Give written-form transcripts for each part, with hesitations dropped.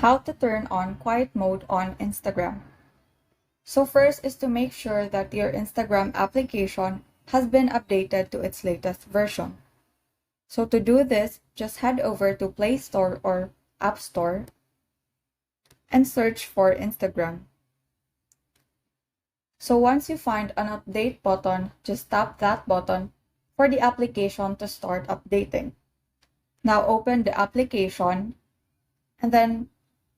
How to turn on quiet mode on Instagram. So first is to make sure that your Instagram application has been updated to its latest version. So to do this, just head over to Play Store or App Store and search for Instagram. So once you find an update button, just tap that button for the application to start updating. Now open the application and then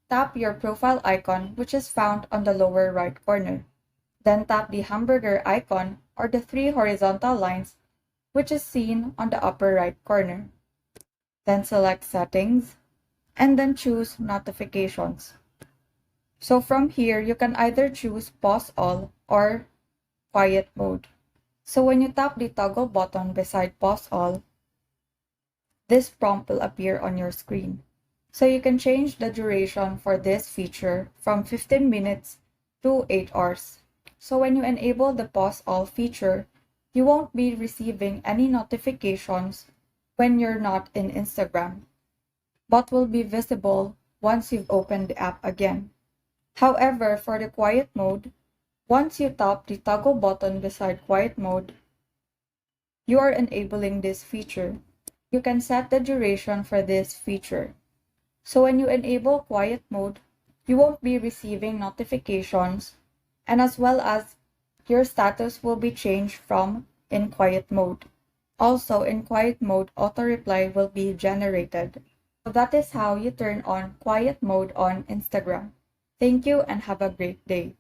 tap your profile icon, which is found on the lower right corner. Then tap the hamburger icon or the three horizontal lines, which is seen on the upper right corner. Then select Settings and then choose Notifications. So from here, you can either choose Pause All or Quiet Mode. So when you tap the toggle button beside Pause All, this prompt will appear on your screen. So you can change the duration for this feature from 15 minutes to 8 hours. So when you enable the Pause All feature, you won't be receiving any notifications when you're not in Instagram, but will be visible once you've opened the app again. However, for the quiet mode, once you tap the toggle button beside quiet mode, you are enabling this feature. You can set the duration for this feature. So when you enable quiet mode, you won't be receiving notifications, and as well as your status will be changed from in quiet mode. Also, in quiet mode, auto reply will be generated. So that is how you turn on quiet mode on Instagram. Thank you and have a great day.